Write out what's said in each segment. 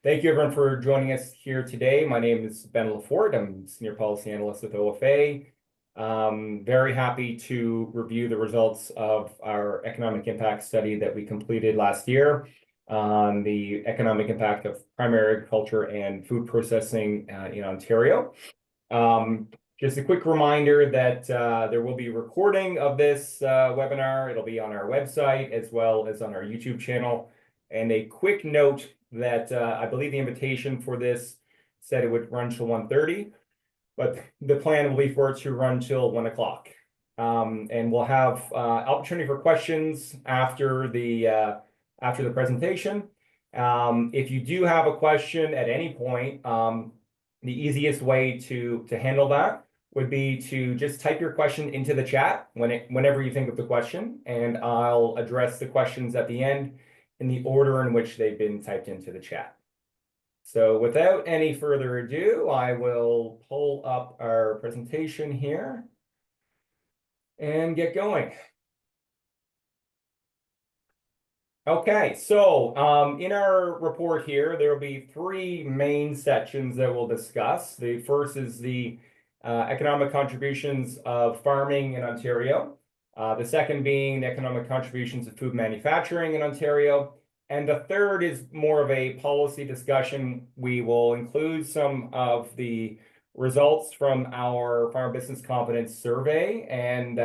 Thank you everyone for joining us here today. My name is Ben Lefort. I'm Senior Policy Analyst with OFA. Very happy to review the results of our economic impact study that we completed last year on the economic impact of primary agriculture and food processing in Ontario. Just a quick reminder that there will be a recording of this webinar. It'll be on our website as well as on our YouTube channel. And a quick note that I believe the invitation for this said it would run till 1:30, but the plan will be for it to run till 1 o'clock. And we'll have opportunity for questions after the presentation. If you do have a question at any point, the easiest way to handle that would be to just type your question into the chat whenever you think of the question, and I'll address the questions at the end in the order in which they've been typed into the chat. So without any further ado, I will pull up our presentation here and get going. Okay, so in our report here, there will be three main sections that we'll discuss. The first is the economic contributions of farming in Ontario. The second being the economic contributions of food manufacturing in Ontario. And the third is more of a policy discussion. We will include some of the results from our Farm Business Confidence Survey and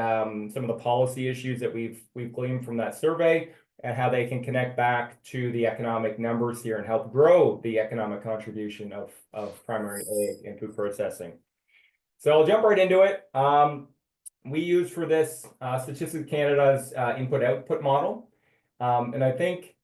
some of the policy issues that we've gleaned from that survey and how they can connect back to the economic numbers here and help grow the economic contribution of primary ag and food processing. So I'll jump right into it. We use for this Statistics Canada's input-output model. And I think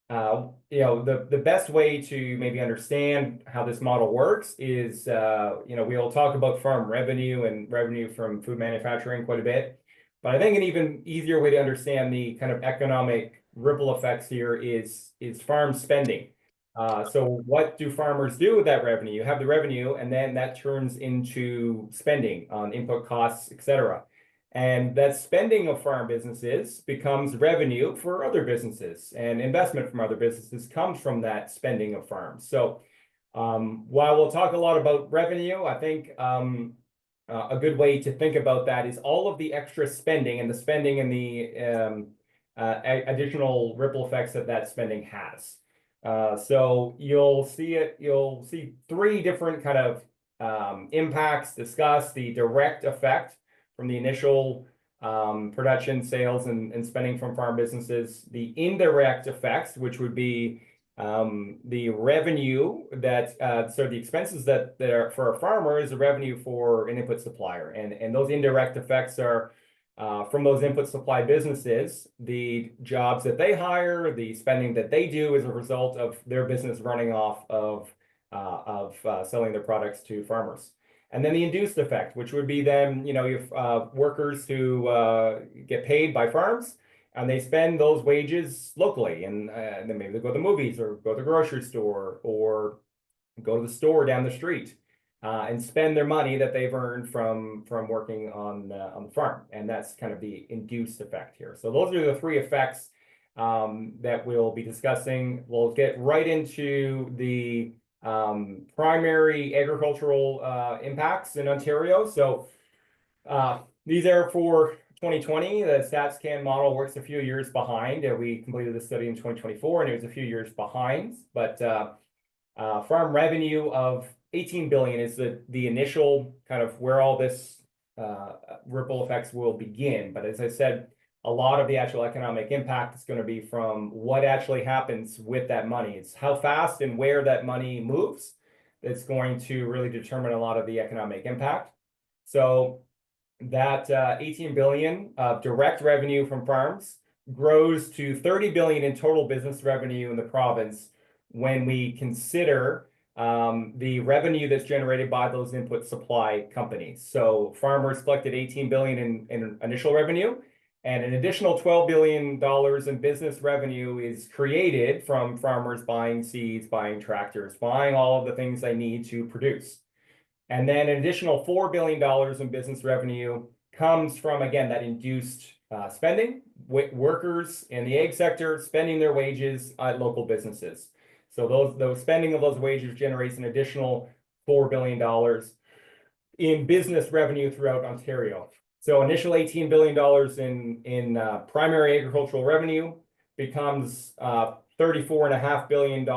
the best way to maybe understand how this model works is, we'll talk about farm revenue and revenue from food manufacturing quite a bit. But I think an even easier way to understand the kind of economic ripple effects here is farm spending. So what do farmers do with that revenue? You have the revenue, and then that turns into spending on input costs, et cetera. And that spending of farm businesses becomes revenue for other businesses, and investment from other businesses comes from that spending of farms. So while we'll talk a lot about revenue, I think a good way to think about that is all of the extra spending and the spending and the additional ripple effects that spending has. So you'll see three different kind of impacts discussed: the direct effect from the initial production, sales, and spending from farm businesses; the indirect effects, which would be the revenue so the expenses that are for a farmer is the revenue for an input supplier, and those indirect effects are from those input supply businesses, the jobs that they hire, the spending that they do as a result of their business running off of selling their products to farmers. And then the induced effect, which would be then, you have workers who get paid by farms, and they spend those wages locally, and then maybe they go to the movies or go to the grocery store or go to the store down the street and spend their money that they've earned from working on the farm. And that's kind of the induced effect here. So those are the three effects that we'll be discussing. We'll get right into the primary agricultural impacts in Ontario. So these are for 2020. The StatsCan model works a few years behind. We completed the study in 2024, and it was a few years behind. But farm revenue of 18 billion is the initial kind of where all this ripple effects will begin. But as I said, a lot of the actual economic impact is going to be from what actually happens with that money. It's how fast and where that money moves that's going to really determine a lot of the economic impact. So that 18 billion of direct revenue from farms grows to 30 billion in total business revenue in the province when we consider the revenue that's generated by those input supply companies. So farmers collected 18 billion in initial revenue, and an additional $12 billion in business revenue is created from farmers buying seeds, buying tractors, buying all of the things they need to produce. And then an additional $4 billion in business revenue comes from, again, that induced spending, workers in the ag sector spending their wages at local businesses. So those spending of those wages generates an additional $4 billion in business revenue throughout Ontario. So initial $18 billion in primary agricultural revenue becomes $34.5 billion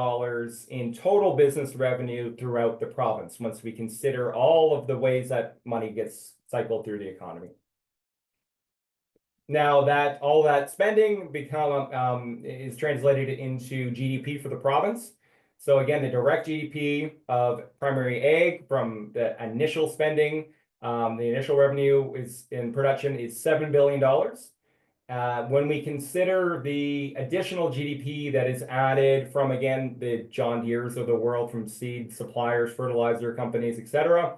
in total business revenue throughout the province, once we consider all of the ways that money gets cycled through the economy. Now that all that spending is translated into GDP for the province. So again, the direct GDP of primary ag from the initial spending, the initial revenue is in production is $7 billion. When we consider the additional GDP that is added from, again, the John Deeres of the world, from seed suppliers, fertilizer companies, etc.,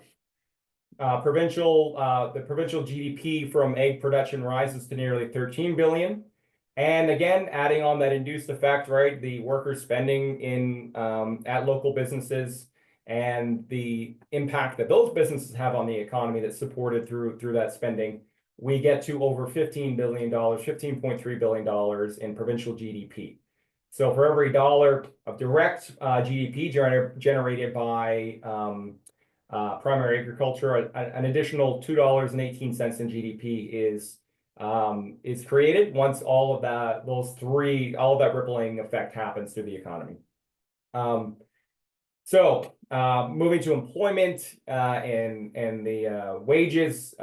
the provincial GDP from egg production rises to nearly 13 billion. And again, adding on that induced effect, right, the workers spending in at local businesses and the impact that those businesses have on the economy that's supported through that spending, we get to over $15 billion, $15.3 billion in provincial GDP. So for every dollar of direct GDP generated by primary agriculture, an additional $2.18 in GDP is created once all of that rippling effect happens through the economy. So moving to employment and the wages,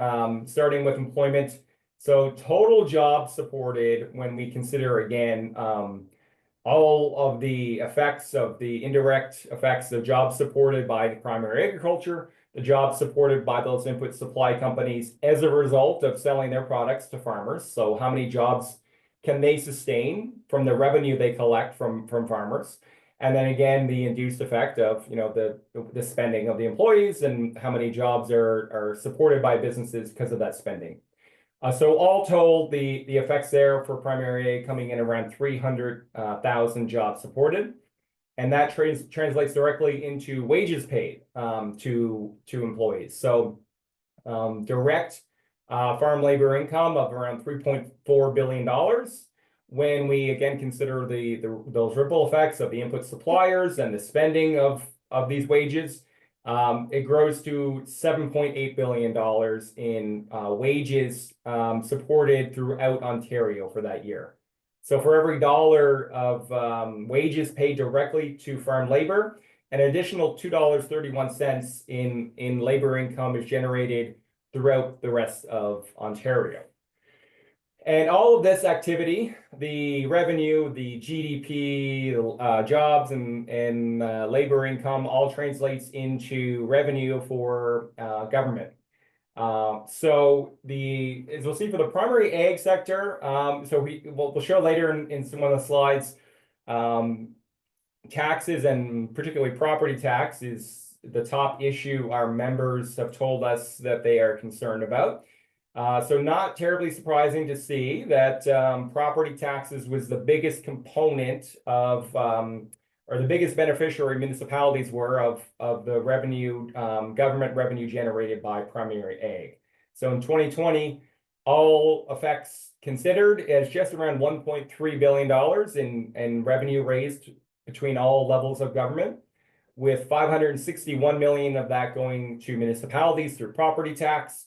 starting with employment. So total jobs supported, when we consider again all of the effects of the indirect effects of jobs supported by primary agriculture, the jobs supported by those input supply companies as a result of selling their products to farmers. So how many jobs can they sustain from the revenue they collect from farmers? And then again, the induced effect of, the spending of the employees and how many jobs are supported by businesses because of that spending. So all told, the effects there for primary ag coming in around 300,000 jobs supported. And that translates directly into wages paid to employees. So direct farm labor income of around $3.4 billion. When we again consider those ripple effects of the input suppliers and the spending of these wages, it grows to $7.8 billion in wages supported throughout Ontario for that year. So for every dollar of wages paid directly to farm labor, an additional $2.31 in labor income is generated throughout the rest of Ontario. And all of this activity, the revenue, the GDP, jobs, and labor income, all translates into revenue for government. So as we'll see for the primary ag sector, so we'll show later in some of the slides, taxes, and particularly property tax, is the top issue our members have told us that they are concerned about. So not terribly surprising to see that property taxes was the biggest component of, or the biggest beneficiary municipalities were of the revenue, government revenue generated by primary ag. So in 2020, all effects considered, is just around $1.3 billion in revenue raised between all levels of government, with $561 million of that going to municipalities through property tax,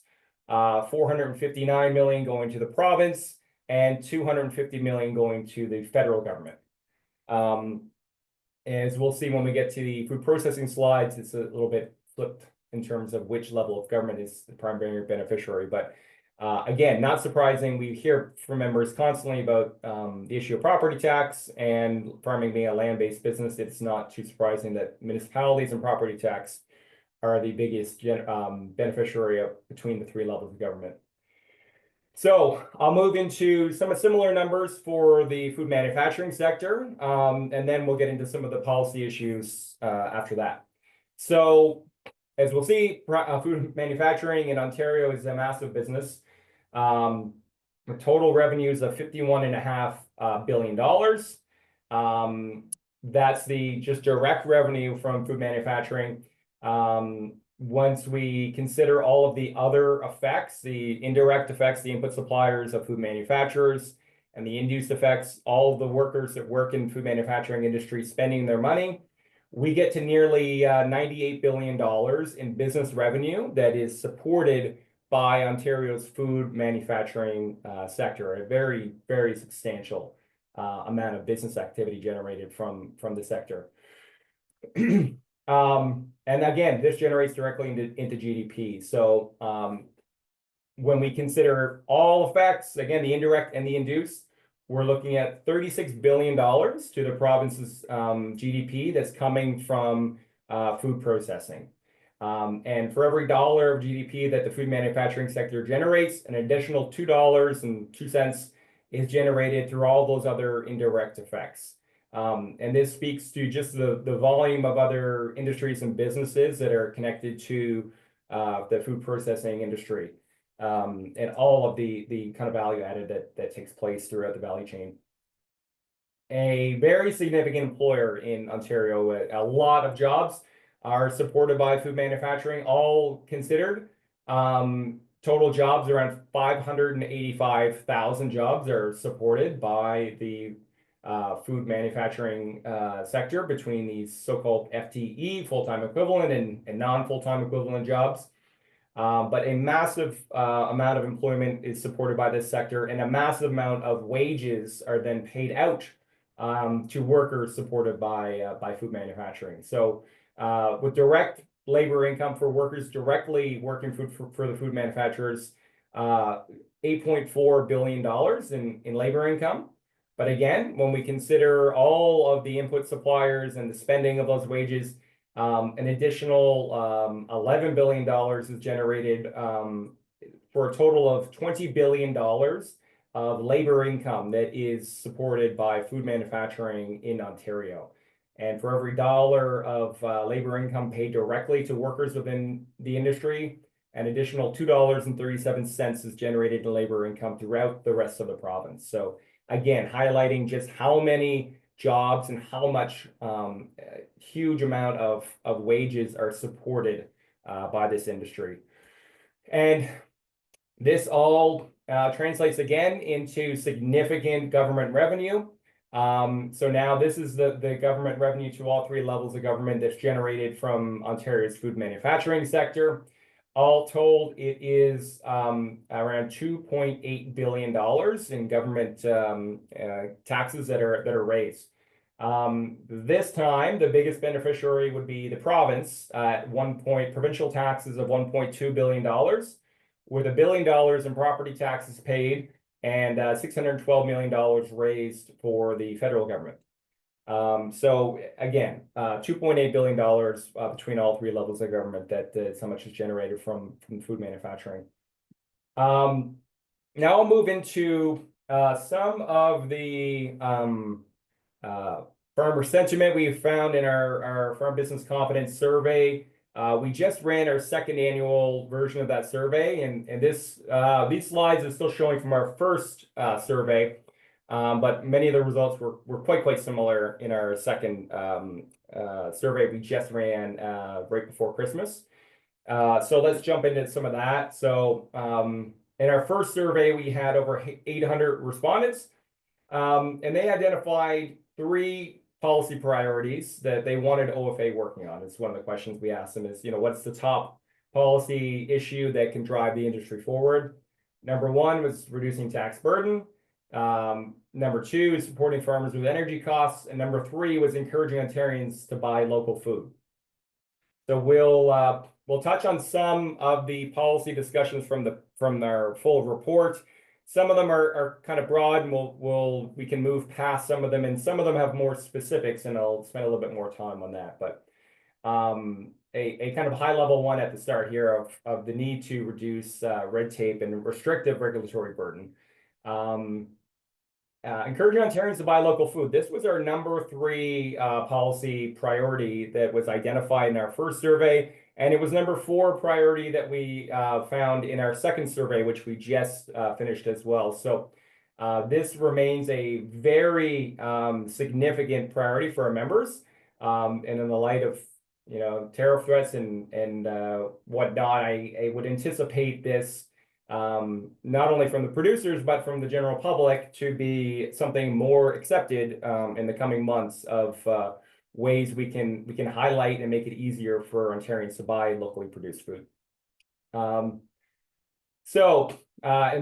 $459 million going to the province, and $250 million going to the federal government. As we'll see when we get to the food processing slides, it's a little bit flipped in terms of which level of government is the primary beneficiary. But again, not surprising. We hear from members constantly about the issue of property tax, and farming being a land-based business, it's not too surprising that municipalities and property tax are the biggest beneficiary between the three levels of government. So I'll move into some similar numbers for the food manufacturing sector, and then we'll get into some of the policy issues after that. So as we'll see, food manufacturing in Ontario is a massive business. With total revenues of $51.5 billion. That's the just direct revenue from food manufacturing. Once we consider all of the other effects, the indirect effects, the input suppliers of food manufacturers, and the induced effects, all of the workers that work in food manufacturing industry spending their money, we get to nearly $98 billion in business revenue that is supported by Ontario's food manufacturing sector, a very, very substantial amount of business activity generated from the sector. And again, this generates directly into GDP. So when we consider all effects, again, the indirect and the induced, we're looking at $36 billion to the province's GDP that's coming from food processing. And for every dollar of GDP that the food manufacturing sector generates, an additional $2.02 is generated through all those other indirect effects. And this speaks to just the volume of other industries and businesses that are connected to the food processing industry, and all of the kind of value added that takes place throughout the value chain. A very significant employer in Ontario. A lot of jobs are supported by food manufacturing, all considered. Total jobs, around 585,000 jobs are supported by the food manufacturing sector between these so-called FTE, full-time equivalent, and non-full-time equivalent jobs. But a massive amount of employment is supported by this sector, and a massive amount of wages are then paid out to workers supported by food manufacturing. So with direct labor income for workers directly working for the food manufacturers, $8.4 billion in labor income. But again, when we consider all of the input suppliers and the spending of those wages, an additional $11 billion is generated for a total of $20 billion of labor income that is supported by food manufacturing in Ontario. And for every dollar of labor income paid directly to workers within the industry, an additional $2.37 is generated in labor income throughout the rest of the province. So again, highlighting just how many jobs and how much huge amount of wages are supported by this industry. And this all translates again into significant government revenue. So now this is the government revenue to all three levels of government that's generated from Ontario's food manufacturing sector. All told, it is around $2.8 billion in government taxes that are raised. This time, the biggest beneficiary would be the province at provincial taxes of $1.2 billion, with $1 billion in property taxes paid and $612 million raised for the federal government. So again, $2.8 billion between all three levels of government that so much is generated from food manufacturing. Now I'll move into some of the farmer sentiment we found in our Farm Business Confidence Survey. We just ran our second annual version of that survey, and these slides are still showing from our first survey. But many of the results were quite similar in our second survey we just ran right before Christmas. So let's jump into some of that. So in our first survey, we had over 800 respondents, and they identified 3 policy priorities that they wanted OFA working on. It's one of the questions we asked them is, what's the top policy issue that can drive the industry forward? Number 1 was reducing tax burden. Number 2 is supporting farmers with energy costs, and number 3 was encouraging Ontarians to buy local food. So we'll touch on some of the policy discussions from our full report. Some of them are kind of broad, and we can move past some of them, and some of them have more specifics, and I'll spend a little bit more time on that. But a kind of high level one at the start here of the need to reduce red tape and restrictive regulatory burden. Encouraging Ontarians to buy local food. This was our number 3 policy priority that was identified in our first survey, and it was number 4 priority that we found in our second survey, which we just finished as well. So this remains a very significant priority for our members, and in the light of tariff threats and whatnot, I would anticipate this not only from the producers, but from the general public to be something more accepted in the coming months of ways we can highlight and make it easier for Ontarians to buy locally produced food. And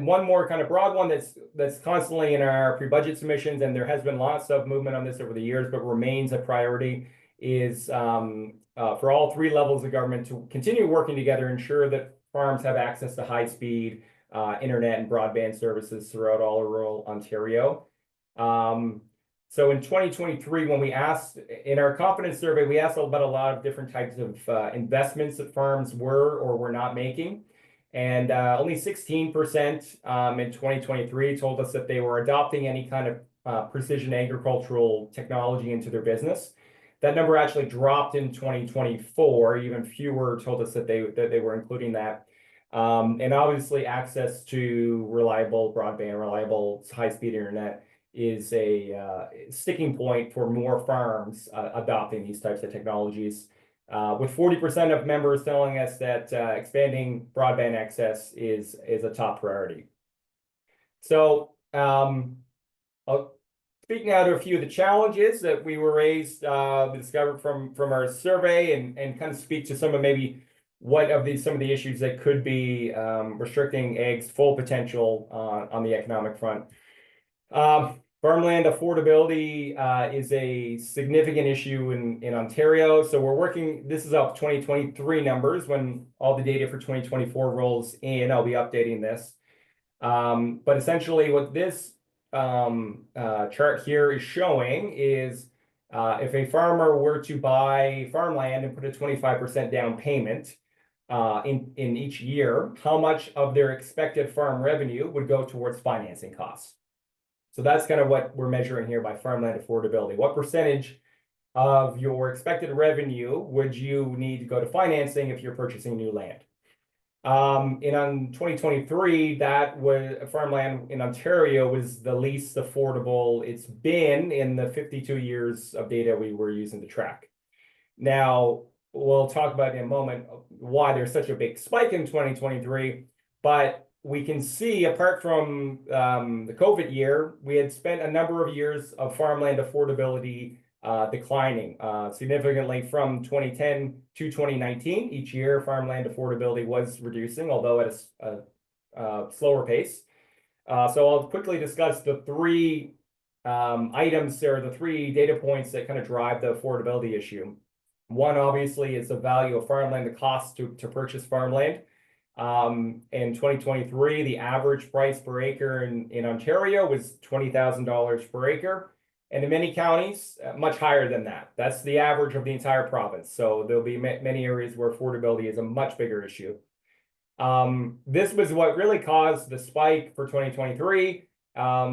one more kind of broad one that's constantly in our pre-budget submissions, and there has been lots of movement on this over the years, but remains a priority, is for all three levels of government to continue working together, ensure that farms have access to high-speed internet and broadband services throughout all of rural Ontario. So in 2023, when we asked in our confidence survey, we asked about a lot of different types of investments that farms were or were not making. And only 16% in 2023 told us that they were adopting any kind of precision agricultural technology into their business. That number actually dropped in 2024. Even fewer told us that they were including that. And obviously, access to reliable broadband, reliable high-speed internet is a sticking point for more farms adopting these types of technologies. With 40% of members telling us that expanding broadband access is a top priority. So I'll speak now to a few of the challenges that we discovered from our survey, and kind of speak to some of maybe some of the issues that could be restricting ag's full potential on the economic front. Farmland affordability is a significant issue in Ontario. So we're working, this is up 2023 numbers. When all the data for 2024 rolls in, I'll be updating this. But essentially what this chart here is showing is if a farmer were to buy farmland and put a 25% down payment in each year, how much of their expected farm revenue would go towards financing costs. So that's kind of what we're measuring here by farmland affordability. What percentage of your expected revenue would you need to go to financing if you're purchasing new land? In 2023, farmland in Ontario was the least affordable it's been in the 52 years of data we were using to track. Now, we'll talk about in a moment why there's such a big spike in 2023, but we can see, apart from the COVID year, we had spent a number of years of farmland affordability declining significantly from 2010 to 2019. Each year, farmland affordability was reducing, although at a slower pace. So I'll quickly discuss the three items, or the three data points that kind of drive the affordability issue. One, obviously, is the value of farmland, the cost to purchase farmland. In 2023, the average price per acre in Ontario was $20,000 per acre. And in many counties, much higher than that. That's the average of the entire province. So there'll be many areas where affordability is a much bigger issue. This was what really caused the spike for 2023,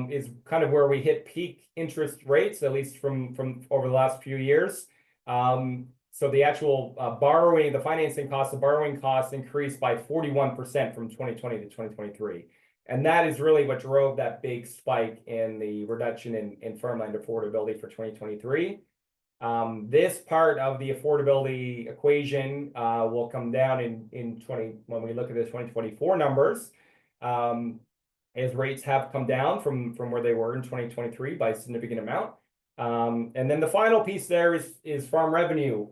is kind of where we hit peak interest rates, at least from over the last few years. So the actual the financing costs, the borrowing costs increased by 41% from 2020 to 2023. And that is really what drove that big spike in the reduction in farmland affordability for 2023. This part of the affordability equation will come down when we look at the 2024 numbers, as rates have come down from where they were in 2023 by a significant amount. And then the final piece there is farm revenue.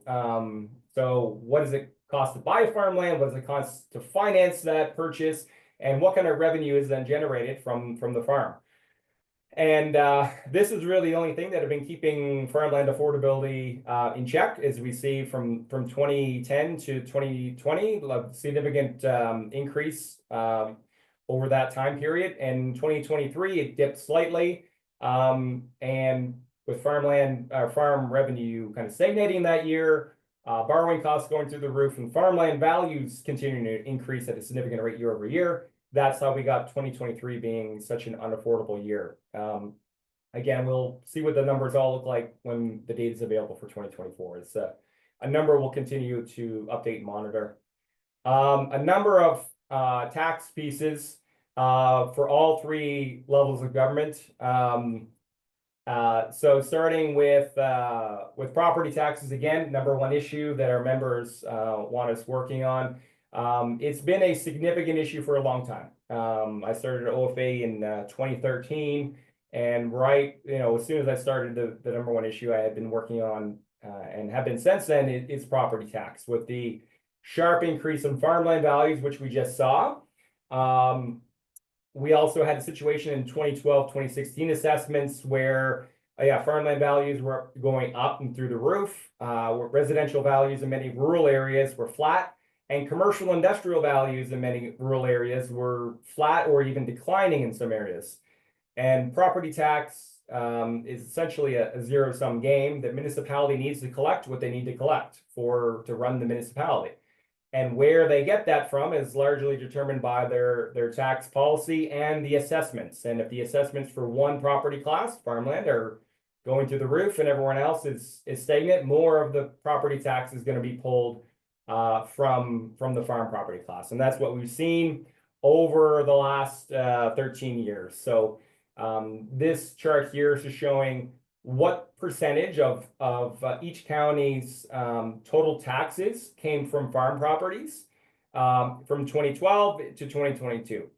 So what does it cost to buy farmland? What does it cost to finance that purchase? And what kind of revenue is then generated from the farm? And this is really the only thing that have been keeping farmland affordability in check, as we see from 2010 to 2020, a significant increase over that time period. And 2023, it dipped slightly. And with farm revenue kind of stagnating that year, borrowing costs going through the roof, and farmland values continuing to increase at a significant rate year over year. That's how we got 2023 being such an unaffordable year. Again, we'll see what the numbers all look like when the data is available for 2024. It's a number we'll continue to update and monitor. A number of tax pieces for all three levels of government. So starting with property taxes, again, number one issue that our members want us working on. It's been a significant issue for a long time. I started OFA in 2013, and as soon as I started the number one issue I had been working on and have been since then is property tax. With the sharp increase in farmland values, which we just saw, we also had a situation in 2012, 2016 assessments where farmland values were going up and through the roof. Residential values in many rural areas were flat, and commercial industrial values in many rural areas were flat or even declining in some areas. And property tax is essentially a zero-sum game. The municipality needs to collect what they need to collect to run the municipality. And where they get that from is largely determined by their tax policy and the assessments. And if the assessments for one property class, farmland, are going through the roof and everyone else is stagnant, more of the property tax is going to be pulled from the farm property class. And that's what we've seen over the last 13 years. So this chart here is just showing what percentage of each county's total taxes came from farm properties from 2012 to 2022.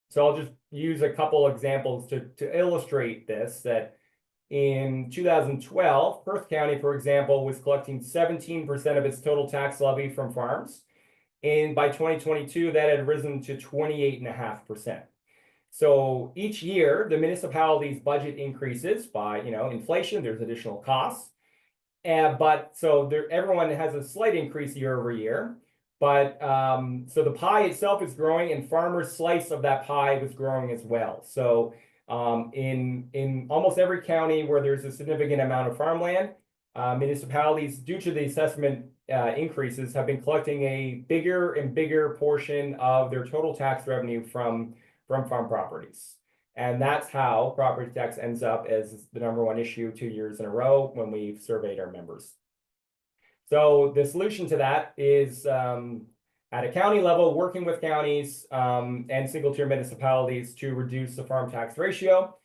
So I'll just use a couple examples to illustrate this, that in 2012, Perth County, for example, was collecting 17% of its total tax levy from farms. And by 2022, that had risen to 28.5%. So each year, the municipality's budget increases by, inflation. There's additional costs, but everyone has a slight increase year over year. But so the pie itself is growing, and farmers' slice of that pie was growing as well. So in almost every county where there's a significant amount of farmland, municipalities, due to the assessment increases, have been collecting a bigger and bigger portion of their total tax revenue from farm properties. And that's how property tax ends up as the number one issue 2 years in a row when we've surveyed our members. So the solution to that is at a county level, working with counties and single-tier municipalities to reduce the farm tax ratio.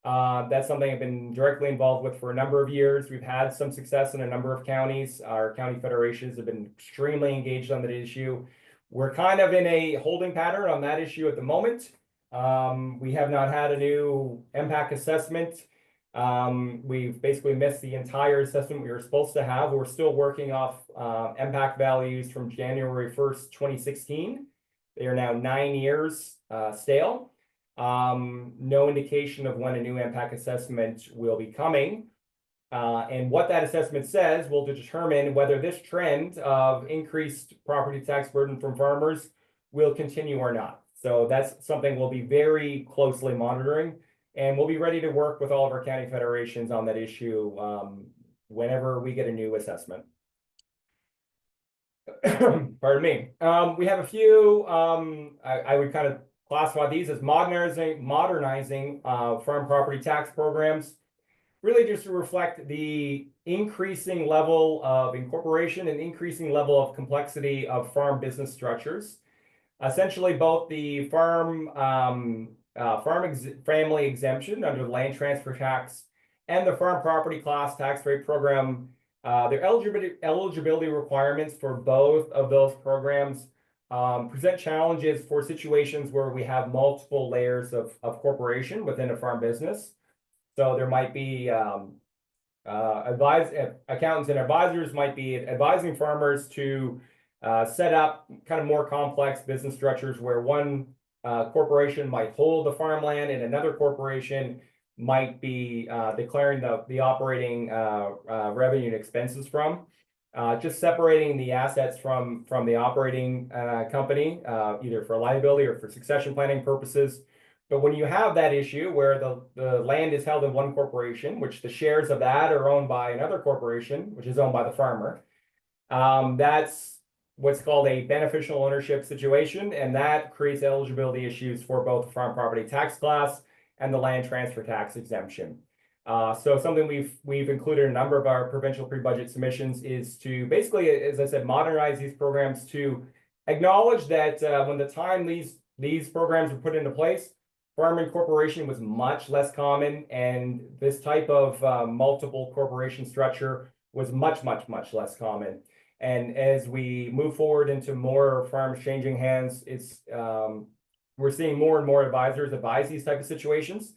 That's something I've been directly involved with for a number of years. We've had some success in a number of counties. Our county federations have been extremely engaged on that issue. We're kind of in a holding pattern on that issue at the moment. We have not had a new MPAC assessment. We've basically missed the entire assessment we were supposed to have. We're still working off MPAC values from January 1st, 2016. They are now 9 years stale. No indication of when a new MPAC assessment will be coming. And what that assessment says will determine whether this trend of increased property tax burden from farmers will continue or not. So that's something we'll be very closely monitoring, and we'll be ready to work with all of our county federations on that issue whenever we get a new assessment. Pardon me. We have a few, I would kind of classify these as modernizing farm property tax programs, really just to reflect the increasing level of incorporation and increasing level of complexity of farm business structures. Essentially, both the family exemption under the land transfer tax and the farm property class tax rate program, their eligibility requirements for both of those programs present challenges for situations where we have multiple layers of corporation within a farm business. So there might be accountants and advisors might be advising farmers to set up kind of more complex business structures where one corporation might hold the farmland and another corporation might be declaring the operating revenue and expenses from. Just separating the assets from the operating company, either for liability or for succession planning purposes. But when you have that issue where the land is held in one corporation, which the shares of that are owned by another corporation, which is owned by the farmer, that's what's called a beneficial ownership situation, and that creates eligibility issues for both the farm property tax class and the land transfer tax exemption. So something we've included in a number of our provincial pre-budget submissions is to basically, as I said, modernize these programs to acknowledge that when the time these programs were put into place, farm incorporation was much less common, and this type of multiple corporation structure was much less common. And as we move forward into more farms changing hands, it's we're seeing more and more advisors advise these type of situations.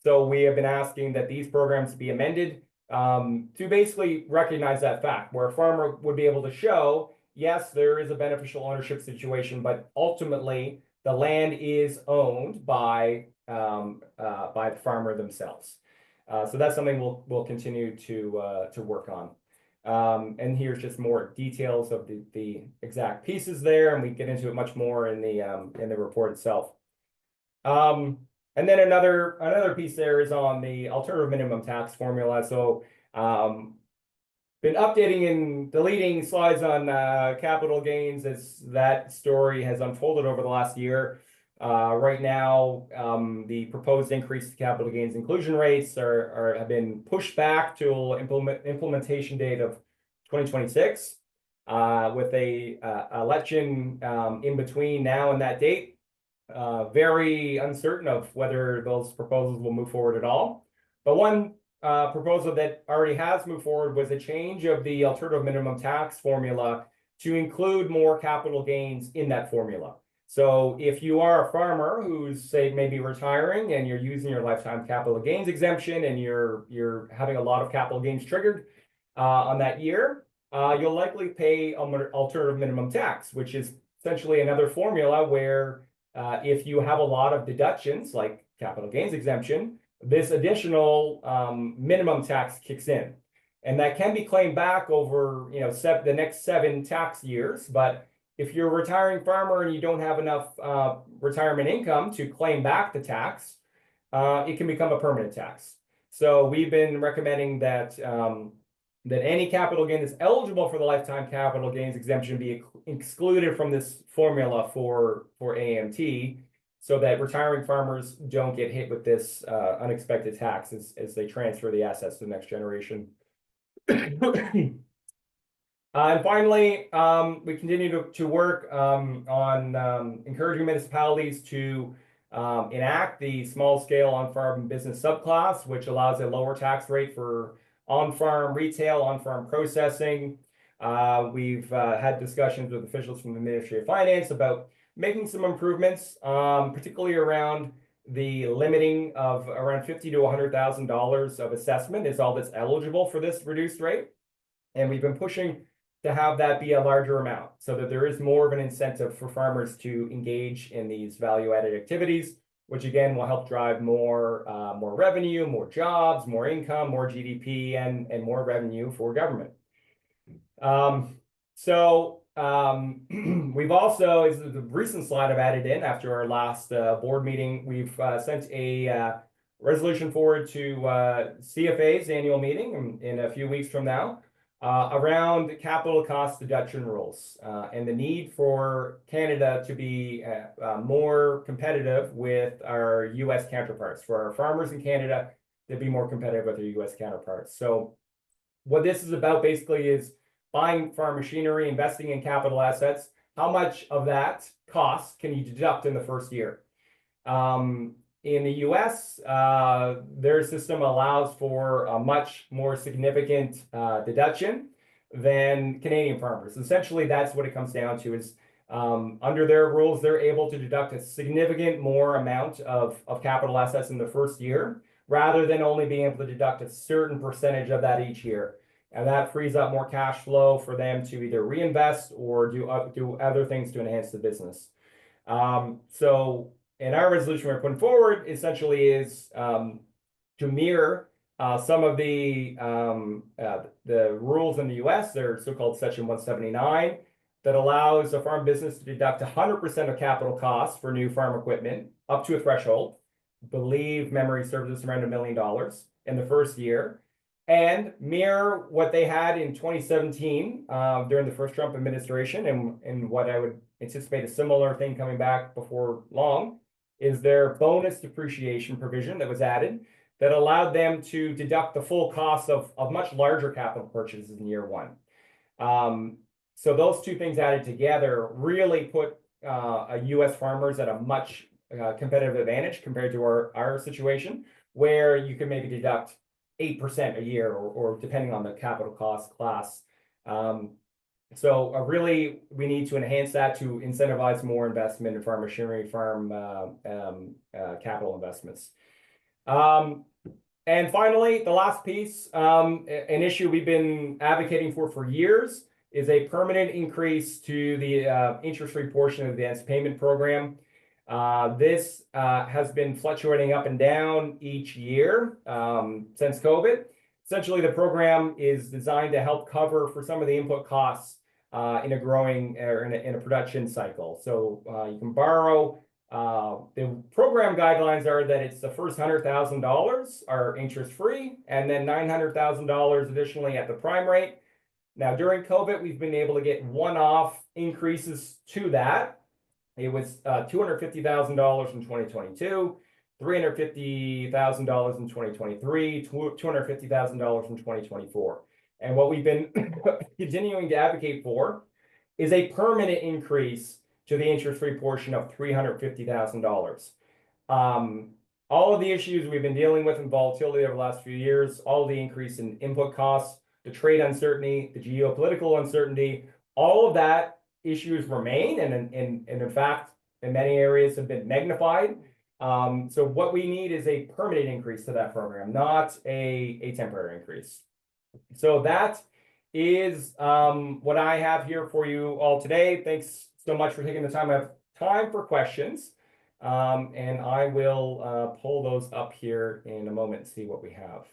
So we have been asking that these programs be amended to basically recognize that fact, where a farmer would be able to show, yes, there is a beneficial ownership situation, but ultimately the land is owned by the farmer themselves. So that's something we'll continue to work on. And here's just more details of the exact pieces there, and we get into it much more in the report itself. And then another piece there is on the alternative minimum tax formula. So been updating and deleting slides on capital gains as that story has unfolded over the last year. Right now, the proposed increase to capital gains inclusion rates have been pushed back to implementation date of 2026, with a election in between now and that date. Very uncertain of whether those proposals will move forward at all. But one proposal that already has moved forward was a change of the alternative minimum tax formula to include more capital gains in that formula. So if you are a farmer who's, say, maybe retiring and you're using your lifetime capital gains exemption and you're having a lot of capital gains triggered on that year, you'll likely pay alternative minimum tax, which is essentially another formula where if you have a lot of deductions like capital gains exemption, this additional minimum tax kicks in. And that can be claimed back over the next 7 tax years. But if you're a retiring farmer and you don't have enough retirement income to claim back the tax, it can become a permanent tax. So we've been recommending that that any capital gain that's eligible for the lifetime capital gains exemption be excluded from this formula for AMT, so that retiring farmers don't get hit with this unexpected tax as they transfer the assets to the next generation. And finally, we continue to work on encouraging municipalities to enact the small-scale on-farm business subclass, which allows a lower tax rate for on-farm retail, on-farm processing. We've had discussions with officials from the Ministry of Finance about making some improvements, particularly around the limiting of around $50,000 to $100,000 of assessment is all that's eligible for this reduced rate. And we've been pushing to have that be a larger amount so that there is more of an incentive for farmers to engage in these value-added activities, which again will help drive more revenue, more jobs, more income, more GDP, and more revenue for government. We've also, as the recent slide I've added in after our last board meeting, we've sent a resolution forward to CFA's annual meeting in a few weeks from now around capital cost deduction rules and the need for Canada to be more competitive with our U.S. counterparts, for our farmers in Canada to be more competitive with their U.S. counterparts. So what this is about basically is buying farm machinery, investing in capital assets. How much of that cost can you deduct in the first year? In the US, their system allows for a much more significant deduction than Canadian farmers. Essentially, that's what it comes down to is under their rules, they're able to deduct a significant more amount of capital assets in the first year, rather than only being able to deduct a certain percentage of that each year. And that frees up more cash flow for them to either reinvest or do other things to enhance the business. So in our resolution we're putting forward essentially is to mirror some of the rules in the US. They're so-called Section 179 that allows a farm business to deduct 100% of capital costs for new farm equipment up to a threshold. I believe memory serves us around $1 million in the first year, and mirror what they had in 2017 during the first Trump administration, and what I would anticipate a similar thing coming back before long is their bonus depreciation provision that was added that allowed them to deduct the full cost of much larger capital purchases in year one. So those two things added together really put U.S. farmers at a much competitive advantage compared to our situation, where you can maybe deduct 8% a year or depending on the capital cost class. So really, we need to enhance that to incentivize more investment in farm machinery, farm capital investments. And finally, the last piece, an issue we've been advocating for years is a permanent increase to the interest-free portion of the advance payment program. This has been fluctuating up and down each year since COVID. Essentially, the program is designed to help cover for some of the input costs in a growing or in a production cycle. So you can borrow. The program guidelines are that it's the first $100,000 are interest-free, and then $900,000 additionally at the prime rate. Now, during COVID, we've been able to get one-off increases to that. It was $250,000 in 2022, $350,000 in 2023, $250,000 in 2024. And what we've been continuing to advocate for is a permanent increase to the interest-free portion of $350,000. All of the issues we've been dealing with in volatility over the last few years, all of the increase in input costs, the trade uncertainty, the geopolitical uncertainty, all of that issues remain, and in fact, in many areas have been magnified. So what we need is a permanent increase to that program, not a temporary increase. So that is what I have here for you all today. Thanks so much for taking the time. I have time for questions, and I will pull those up here in a moment and see what we have.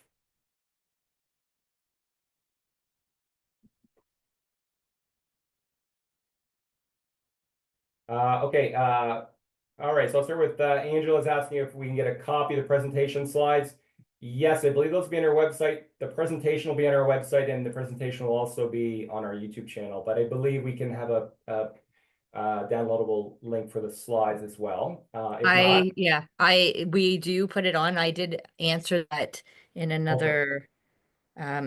Okay. All right. So I'll start with Angela's asking if we can get a copy of the presentation slides. Yes, I believe those will be on our website. The presentation will be on our website, and the presentation will also be on our YouTube channel. But I believe we can have a downloadable link for the slides as well. We do put it on. I did answer that in another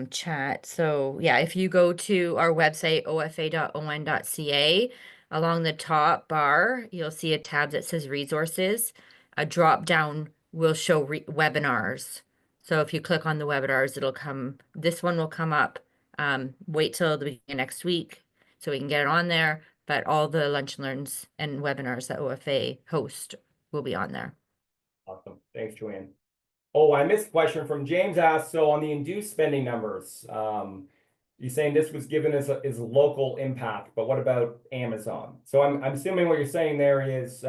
chat. So yeah, if you go to our website, ofa.on.ca, along the top bar, you'll see a tab that says resources. A drop down will show webinars. So if you click on the webinars, this one will come up. Wait till the beginning of next week so we can get it on there. But all the lunch and learns and webinars that OFA host will be on there. Awesome. Thanks, Joanne. Oh, I missed a question from James asked, so on the induced spending numbers, you're saying this was given as local impact, but what about Amazon? So I'm assuming what you're saying there is,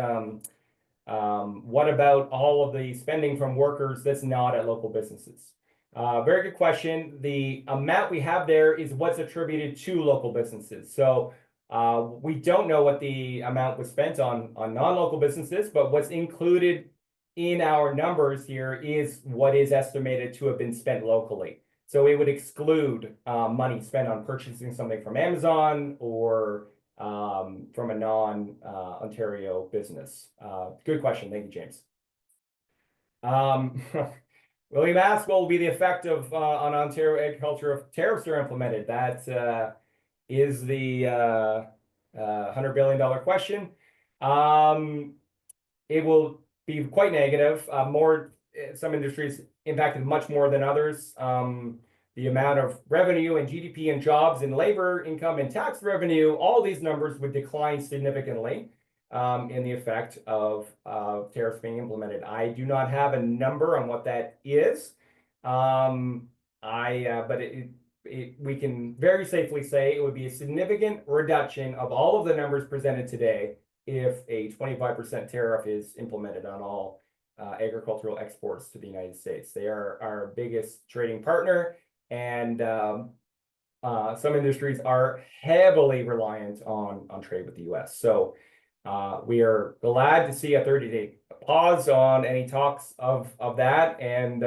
what about all of the spending from workers that's not at local businesses? Very good question. The amount we have there is what's attributed to local businesses. So we don't know what the amount was spent on non-local businesses, but what's included in our numbers here is what is estimated to have been spent locally. So it would exclude money spent on purchasing something from Amazon or from a non-Ontario business. Good question. Thank you, James. William asked, what will be the effect of on Ontario agriculture if tariffs are implemented? That is the $100 billion question. It will be quite negative. Some industries impacted much more than others. The amount of revenue and GDP and jobs and labor income and tax revenue, all these numbers would decline significantly in the effect of tariffs being implemented. I do not have a number on what that is. But we can very safely say it would be a significant reduction of all of the numbers presented today if a 25% tariff is implemented on all agricultural exports to the United States. They are our biggest trading partner, and some industries are heavily reliant on trade with the US. So we are glad to see a 30-day pause on any talks of that. And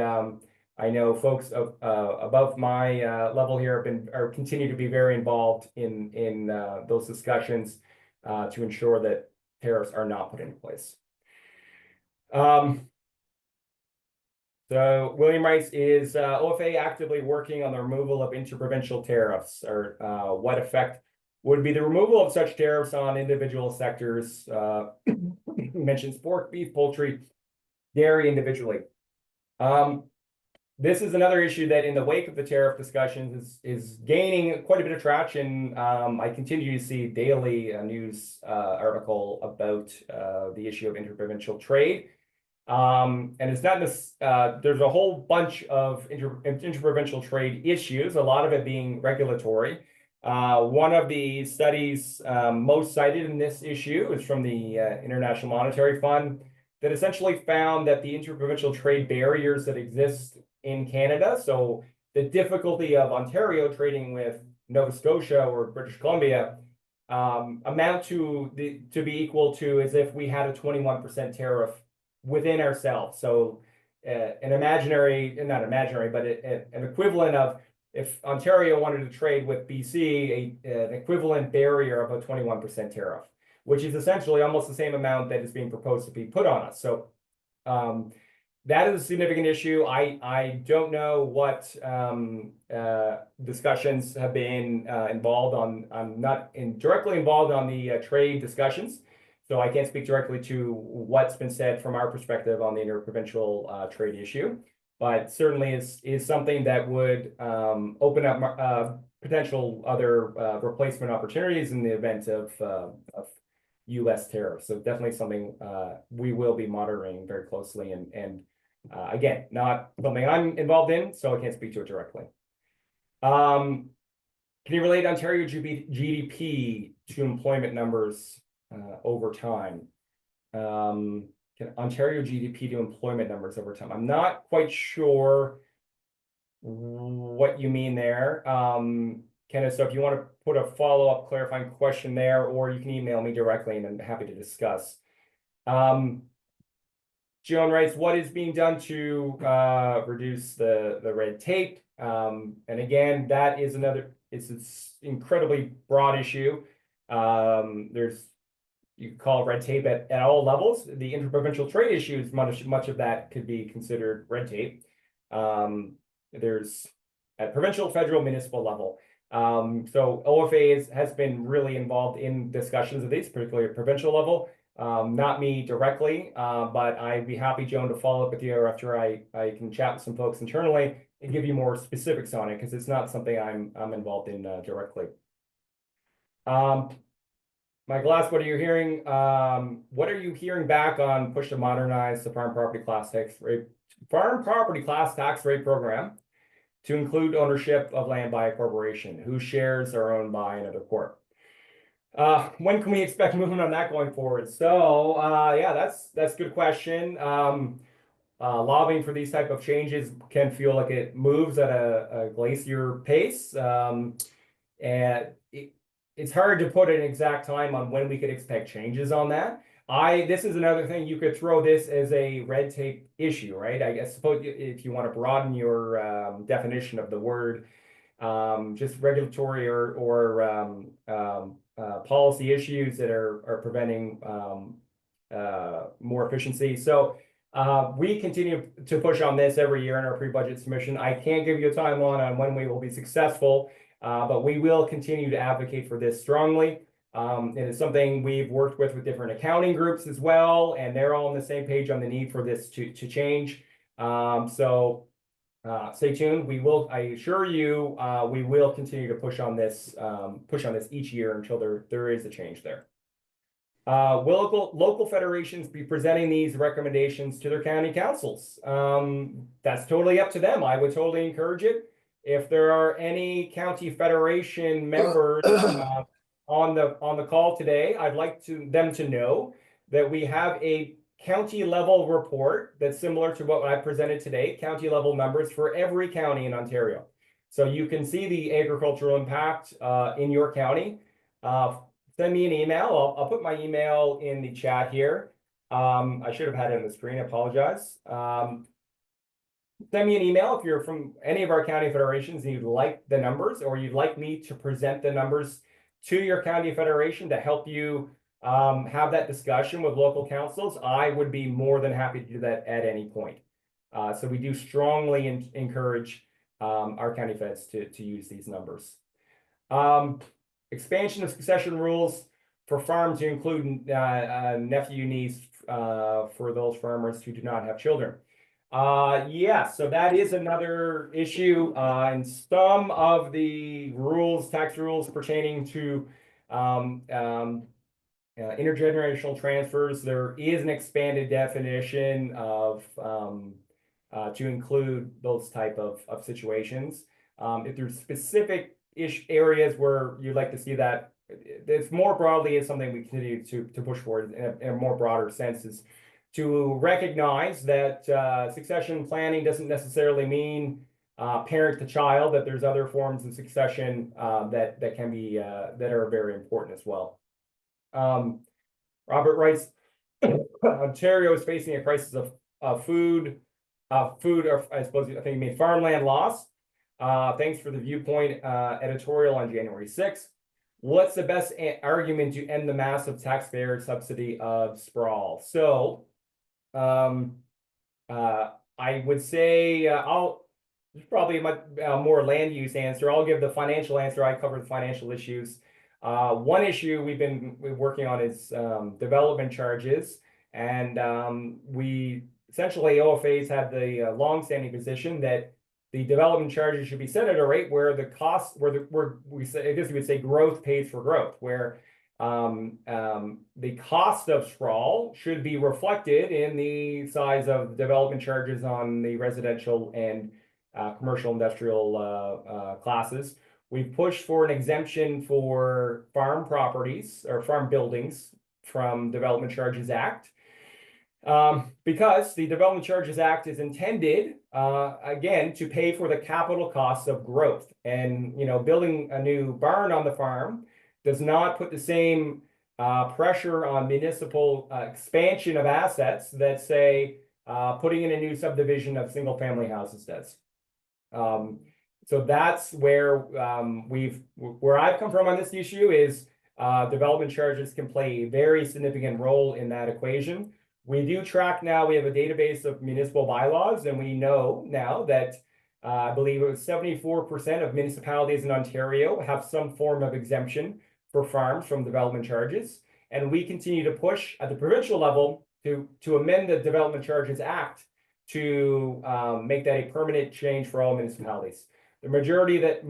I know folks above my level here continue to be very involved in those discussions to ensure that tariffs are not put into place. So William writes, is OFA actively working on the removal of interprovincial tariffs, or what effect would be the removal of such tariffs on individual sectors? Mentions pork, beef, poultry, dairy individually. this is another issue that in the wake of the tariff discussions is gaining quite a bit of traction. I continue to see daily news article about the issue of interprovincial trade. And it's not this, there's a whole bunch of interprovincial trade issues, a lot of it being regulatory. One of the studies most cited in this issue is from the International Monetary Fund that essentially found that the interprovincial trade barriers that exist in Canada, so the difficulty of Ontario trading with Nova Scotia or British Columbia, amount to be equal to as if we had a 21% tariff within ourselves. So an imaginary, not imaginary, but an equivalent of if Ontario wanted to trade with BC, an equivalent barrier of a 21% tariff, which is essentially almost the same amount that is being proposed to be put on us. So that is a significant issue. I don't know what discussions have been involved on. I'm not directly involved on the trade discussions, so I can't speak directly to what's been said from our perspective on the interprovincial trade issue. But certainly is something that would open up potential other replacement opportunities in the event of U.S. tariffs. So definitely something we will be monitoring very closely and again, not something I'm involved in, so I can't speak to it directly. Can you relate Ontario GDP to employment numbers over time? Ontario GDP to employment numbers over time. I'm not quite sure what you mean there. Kenneth, so if you want to put a follow-up clarifying question there, or you can email me directly and I'm happy to discuss. Joan writes, what is being done to reduce the red tape? And again, that is it's an incredibly broad issue. You could call it red tape at all levels. The interprovincial trade issues, much of that could be considered red tape. There's at provincial, federal, municipal level. So OFA has been really involved in discussions of these, particularly at provincial level. Not me directly, but I'd be happy, Joan, to follow up with you after I can chat with some folks internally and give you more specifics on it, because it's not something I'm involved in directly. Mike Glass, what are you hearing? What are you hearing back on push to modernize the farm property class tax rate program to include ownership of land by a corporation? Whose shares are owned by another corp? When can we expect movement on that going forward? So yeah, that's a good question. Lobbying for these type of changes can feel like it moves at a glacier pace. And it's hard to put an exact time on when we could expect changes on that. This is another thing, you could throw this as a red tape issue, right? I suppose if you want to broaden your definition of the word, just regulatory or policy issues that are preventing more efficiency. So we continue to push on this every year in our pre-budget submission. I can't give you a timeline on when we will be successful, but we will continue to advocate for this strongly. And it's something we've worked with different accounting groups as well, and they're all on the same page on the need for this to change. So stay tuned. I assure you, we will continue to push on this each year until there is a change there. Will local federations be presenting these recommendations to their county councils? That's totally up to them. I would totally encourage it. If there are any county federation members on the call today, I'd like them to know that we have a county level report that's similar to what I presented today, county level numbers for every county in Ontario. So you can see the agricultural impact in your county. Send me an email. I'll put my email in the chat here. I should have had it on the screen. I apologize. Send me an email if you're from any of our county federations and you'd like the numbers, or you'd like me to present the numbers to your county federation to help you have that discussion with local councils. I would be more than happy to do that at any point. So we do strongly encourage our county feds to use these numbers. Expansion of succession rules for farms to include nephew, niece for those farmers who do not have children. Yeah, so that is another issue. And some of the rules, tax rules pertaining to um, um, intergenerational transfers, there is an expanded definition of to include those type of situations. If there's specific areas where you'd like to see that, it's more broadly is something we continue to push forward in a more broader sense is to recognize that succession planning doesn't necessarily mean parent to child, that there's other forms of succession that can be that are very important as well. Robert writes, Ontario is facing a crisis of food, or I suppose I think you mean farmland loss. Thanks for the viewpoint editorial on January 6th. What's the best argument to end the massive taxpayer subsidy of sprawl? So, I would say there's probably a much more land use answer. I'll give the financial answer. I cover the financial issues. One issue we've been working on is development charges, and we essentially OFAs have the long-standing position that the development charges should be set at a rate where the cost, where we say, I guess we would say growth pays for growth, where the cost of sprawl should be reflected in the size of development charges on the residential and commercial industrial classes. We've pushed for an exemption for farm properties or farm buildings from Development Charges Act. Because the Development Charges Act is intended, again, to pay for the capital costs of growth. And, building a new barn on the farm does not put the same pressure on municipal expansion of assets that, say, putting in a new subdivision of single-family houses does. So that's where where I've come from on this issue is development charges can play a very significant role in that equation. We do track now, we have a database of municipal bylaws, and we know now that I believe it was 74% of municipalities in Ontario have some form of exemption for farms from development charges. And we continue to push at the provincial level to amend the Development Charges Act to make that a permanent change for all municipalities. The majority that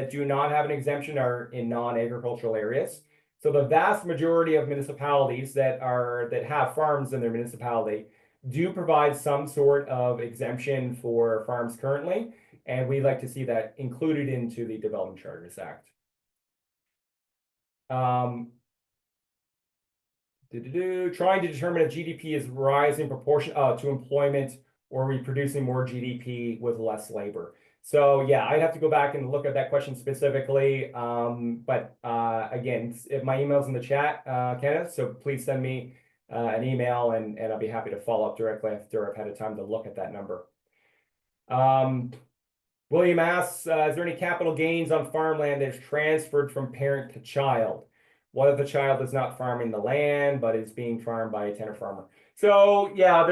do not have an exemption are in non-agricultural areas. So the vast majority of municipalities that have farms in their municipality do provide some sort of exemption for farms currently, and we'd like to see that included into the Development Charges Act. Trying to determine if GDP is rising proportion to employment, or are we producing more GDP with less labor? So yeah, I'd have to go back and look at that question specifically. But again, my email's in the chat, Kenneth, so please send me an email and I'll be happy to follow up directly after I've had a time to look at that number. William asks, is there any capital gains on farmland that is transferred from parent to child? What if the child is not farming the land, but is being farmed by a tenant farmer? So yeah,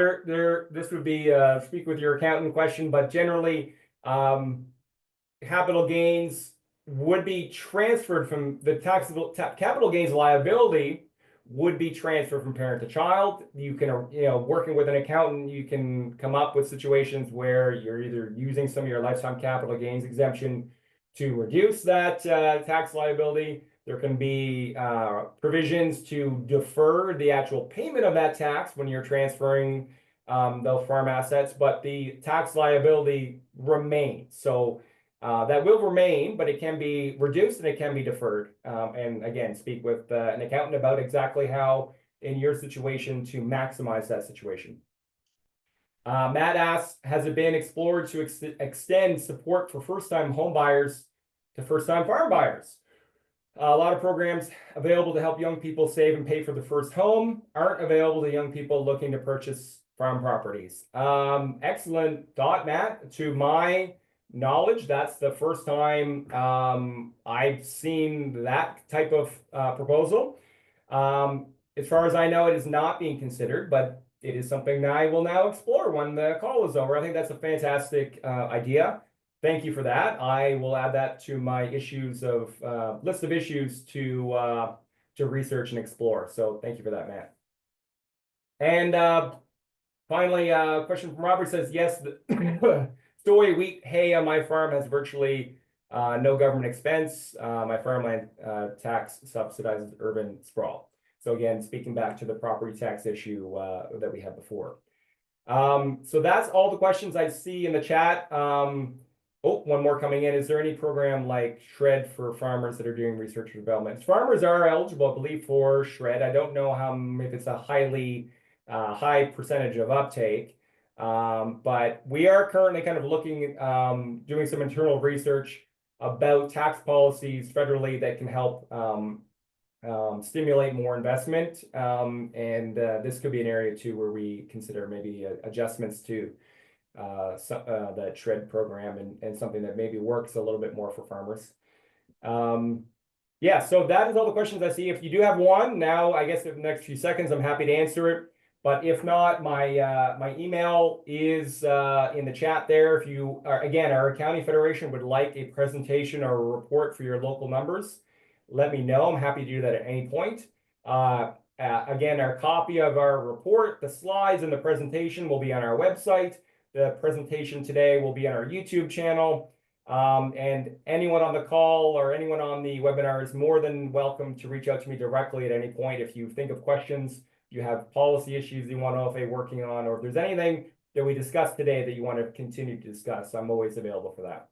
this would be speak with your accountant question, but generally, capital gains would be transferred from the taxable capital gains liability would be transferred from parent to child. You can, working with an accountant, you can come up with situations where you're either using some of your lifetime capital gains exemption to reduce that tax liability. There can be provisions to defer the actual payment of that tax when you're transferring those farm assets, but the tax liability remains. So that will remain, but it can be reduced and it can be deferred. And again, speak with an accountant about exactly how, in your situation, to maximize that situation. Matt asks, has it been explored to extend support for first-time home buyers to first-time farm buyers? A lot of programs available to help young people save and pay for the first home aren't available to young people looking to purchase farm properties. Excellent thought, Matt. To my knowledge, that's the first time I've seen that type of proposal. As far as I know, it is not being considered, but it is something that I will now explore when the call is over. I think that's a fantastic idea. Thank you for that. I will add that to my issues of list of issues to research and explore. So thank you for that, Matt. And Finally, question from Robert says, yes, the soy, wheat, hay on my farm has virtually no government expense. My farmland tax subsidizes urban sprawl. So again, speaking back to the property tax issue that we had before. So that's all the questions I see in the chat. Oh, one more coming in. Is there any program like SHRED for farmers that are doing research and development? Farmers are eligible, I believe, for SHRED. I don't know if it's a high percentage of uptake. But we are currently kind of looking, doing some internal research about tax policies federally that can help stimulate more investment. And this could be an area too where we consider maybe adjustments to the SHRED program and something that maybe works a little bit more for farmers. Yeah, so that is all the questions I see. If you do have one now, I guess in the next few seconds, I'm happy to answer it. But if not, my email is in the chat there. If you are, again, our county federation would like a presentation or a report for your local numbers, let me know. I'm happy to do that at any point. Again, our copy of our report, the slides and the presentation will be on our website. The presentation today will be on our YouTube channel. And anyone on the call or anyone on the webinar is more than welcome to reach out to me directly at any point if you think of questions, you have policy issues you want OFA working on, or if there's anything that we discussed today that you want to continue to discuss. I'm always available for that.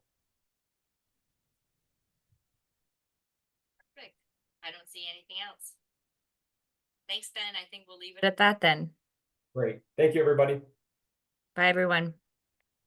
Perfect. I don't see anything else. Thanks, Ben. I think we'll leave it at that then. Great. Thank you, everybody. Bye, everyone.